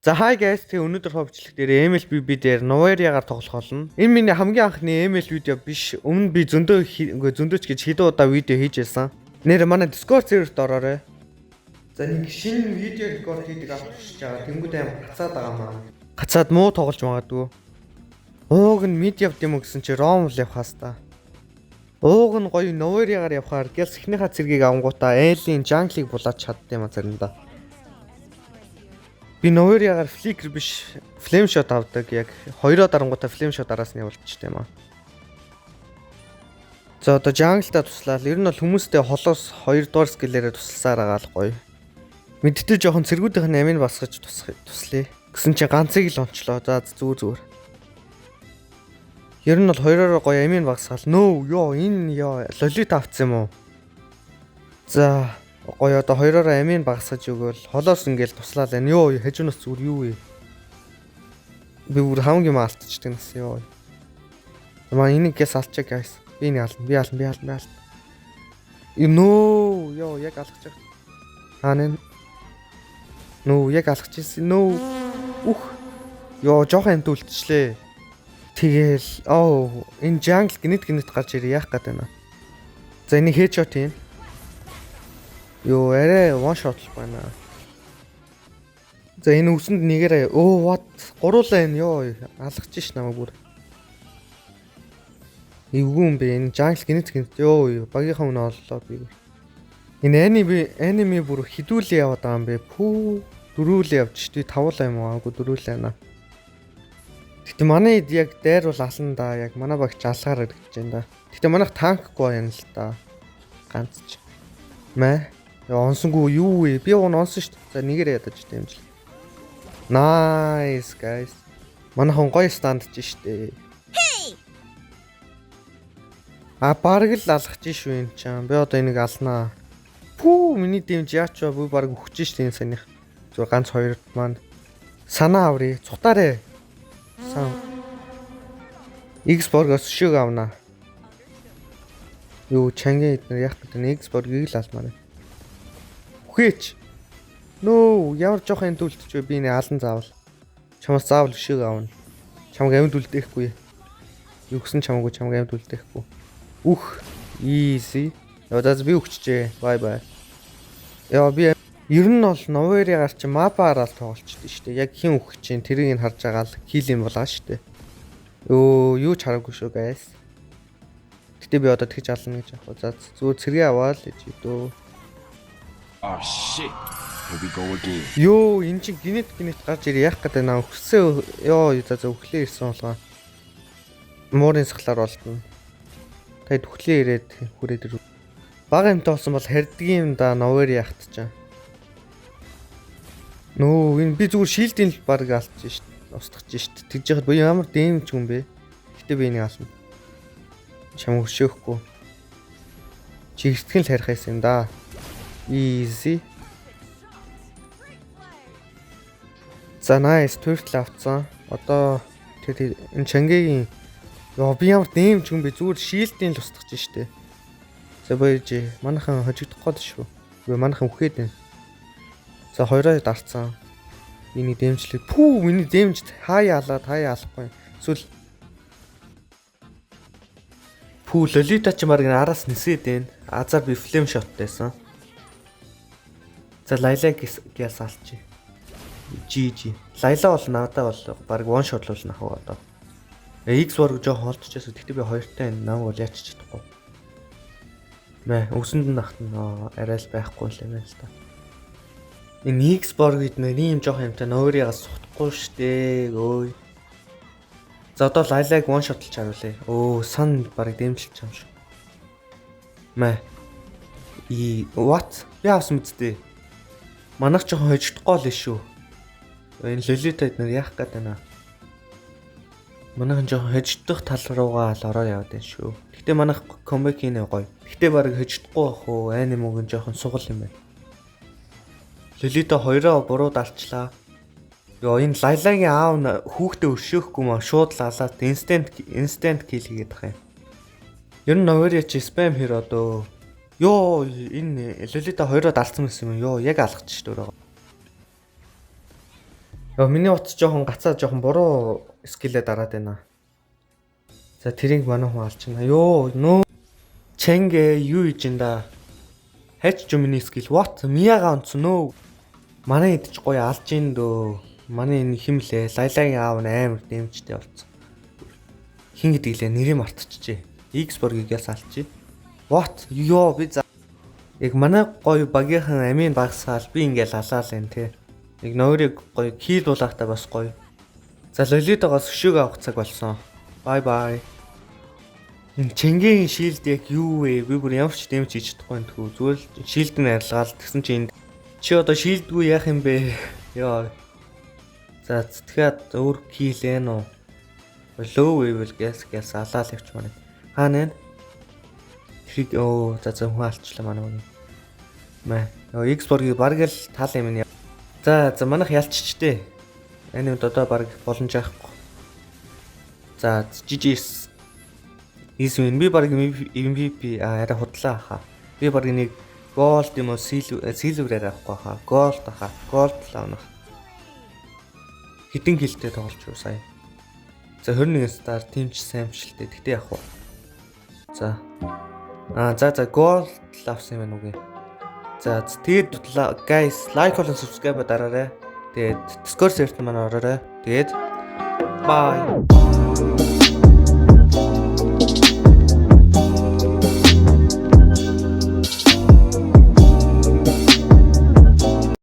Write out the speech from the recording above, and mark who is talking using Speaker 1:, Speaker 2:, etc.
Speaker 1: За hi guys, тэгээ өнөөдөр хөвчлөх дээр MLB дээр Novaria-гаар тоглох болно. Энэ миний хамгийн анхны ML видео биш. Өмнө би зөндөөч гэж хэдэн удаа видео хийж байсан. Нэр манай Discord server-т ороорой. За нэг шинэ видео рекорд хийдэг авчихж байгаа. Тэнгүүд аим гацаад байгаа маа. Гацаад муу тоглож магадгүй. Ууг нь мид явд юм уу гэсэн чи ROM л явахаас та. Ууг нь гоё Novaria-гаар явхаар гялс эхнийхээ цэргийг авангуудаа Эллийн Jungle-ыг булаач чаддсан юм заримдаа. Би Novaria-гаар flicker биш flame shot авдаг. Яг хоёроо дарангуудаа flame shot араас нь явуулчихсан юм аа. За одоо jungle-та туслаад ер нь бол хүмүүстэй холоос 2 дугаар skill-ээрээ тусалсаар байгаа л гоё. Мэддээ жоохон цэргүүдийнх нь амин басгаж туслая. Гэсэн чи ганцыг л онцлоо. За зүгээр. Ер нь бол хоёроо гоё амин багсгаал. Нөө ёо энэ ёо лолит авцсан юм уу? За гоё одоо хоёроо амин багсгаж өгөөл холоос ингээл туслаа л байна. Йоо хажуунаас зүгээр юу вэ? Би бүр хамгийн маалтчдаг нас ёо. Маа энийг гэс алчаа guys. Би ална. Нөө ёо яг алгаж байгаа. Хаана нөө яг алгаж ирсэн. Нөө ух ёо жоохон амт үлдчихлээ. Тэгэл энэ jungle гинэт гарч ирээ яах гээд байна. За энийг headshot хийн. Йоо арай one shot л байна. За энэ үсэнд нэгээрээ what гуруулаа энэ ёо алгаж ш намайг бүр. Эвгүй юм бэ энэ jungle гинэт ёо багийнхаа өмнө оллоо би. Энэ anime бүр хідүүлээ яваад байгаа юм бэ. Пүү дөрүүлээ явж тий тавуулаа юм аа. Үгүй дөрүүлээ наа. Гэтэ манай яг дайр бол алан да яг манай багч алгаар гэж байна да. Гэтэ манайх танкгүй юм л да. Ганц ч. Мэ онсонгүй юу вэ? Би онсон шүү дээ. За нэгээр ядаж дэмжлээ. Nice guys. Манайхан гоё стандж штэ. Бараг л алгаж шүү юм чам. Би одоо энийг алнаа. Пүү миний дэмж яач вэ? Би бараг өгч штэ энэ санийх. Зүгээр ганц хоёрт маань санаа аврий. Цухтаарэ. X-Borg-оос шиг авнаа. Юу чанга эднэр яах гэдэг нь X-Borg-ийг л алмаар. Үхээч. Нөө ямар жоох энд үлдчих вэ? Би нэ алан заавал. Чамаас заавал шиг аавна. Чамаг амьд үлдээхгүй. Юу гсэн чамаагүй чамаг амьд үлдээхгүй. Ух, easy. Ядаж би өгчжээ. Bye. Яа би ер нь бол Novaria-гаар чи map-аараа л тоглолчтой шүү дээ. Яг хин өгч чинь тэрийг нь харж байгаа л kill юм болоо шүү дээ. Юу ч хараагүй шүү guys. Гэтэ би одоо тэгж ална гэж авах. За зүгээр цэргээ аваад л ижидөө.
Speaker 2: Oh shit. Here we go again.
Speaker 1: Йоо эн чинь гинэт гарч ирээ яах гэдэг наа өксөө ёо за өглөө ирсэн болгоо. Муурын сахлаар болтно. Тэгээд өглөө ирээд хүрээд ир. Бага юмтай болсон бол хардгийн юм да Novaria хатчаа. Нөө энэ би зүгээр шилдийн л баг алдчих шít. Устгах шít. Тэгж яхад буюу ямар дэмж юм бэ? Гэтэ би энийг ална. Чам өшөөхгүй. Чи эртгэн л харих байсан юм да. Easy. За nice turtle авцсан. Одоо тэр энэ чангагийн ёо би ямар дэмж юм бэ? Зүгээр шилдийн л устгах шít. За баяж манайхан хожигдох гээд шүү. Үгүй манайхан үхээд байна. За хоёроо дарцсан. Миний дэмжлэг. Пүү миний дэмж хаяа алахгүй. Эсвэл пүү лолита ч марг араас нисээд байна. Азар би flame shot тайсан. За лайлаа гяс алчи. GG. Лайлаа бол надаа бол баг one shot л нах одоо. X-Borg жоохон холдчихсон. Тэгтээ би хоёртай энэ нам бол яач чадахгүй. Мэ өсөнд нь ахтана арай л байхгүй л юм байна л та. Энэ X-Borg гэд мэр ийм жоох юмтай Novaria-гаас сутахгүй штэ. Өөй. За одоо лайлаг one shot л чаруулъя. Сан барыг дэмжилж чам шүү. Мэ. What? Би авсан мэдтэй. Манайх жоохон хожигдохгүй л шүү. Энэ лолита эднэр яах гээд байна. Манайхан жоохон хожигдох тал руугаа л ороо яваад байна шүү. Гэтэ манайх comeback хийнэ гоё. Гэтэ барыг хожигдохгүй бах уу? Аним үг нь жоохон сугал юм байна. Лолита хоёроо буруу дарчлаа. Йоо энэ лайлагийн аав нь хүүхдээ өршөөхгүй маа шууд лалаад instant kill хийгээд байгаа юм. Ер нь Novaria чи spam hero дөө. Йоо энэ Лолита хоёроо далцсан байсан юм. Йоо яг алгачих шүү дээ. Яа миний утас жоохон гацаа жоохон буруу скиллээ дараад байна. За тэрийг манай хүн алж байна. Йоо нөө Чэнгэ юу хийж ин да. Хайч ч миний скилл what мияга онцсон нөө. Манай идэж гоё алж ин дөө. Манай энэ химлээ лайлагийн аав нь амар дэмжтэй болсон. Хин гэдгийг лээ нэрийг мартчихжээ. X-Borg-ийг яс алчи. What ёо би за. Яг манай гоё багийнхан амийн багсаал би ингээл алаал энэ те. Яг нойрыг гоё кил дулаахтаа бас гоё. За Лолитогоос өшөөг авах цаг болсон. Bye bye. Энэ Чэнгийн шилд яг юу вэ? Би бүр ямар ч дэмж хийж чадахгүй энэ тхүү. Зүгээр л шилд нь арилгаал тэгсэн чинь чи одоо шилдгүй яах юм бэ? Яа. За тэгэхээр өөр кил ээ нөө. Low level gas алаал явч манай. Хаана вэ? Тэрийг за хүн алчлаа манай хүн. Мэ. X-Borg-ийг бараг л тал юм яа. За манайх ялччтэй. Энэ үед одоо бараг боломж авахгүй. За GGS Исвэн би бараг MVP арай худлаа хаа. Би бараг нэг голд юм уу силврээр авахгүй хаа. Голд хаа. Голд лавнах. Хитэн хилтэй тоглож юу сая. За 21 стар тимч саймшилтэй. Тэгтээ явах уу. За. За голд авсан юм байна үгүй. За тэгээд guys like болон subscribe дараарай. Тэгээд Discord server маань ороорой. Тэгээд bye.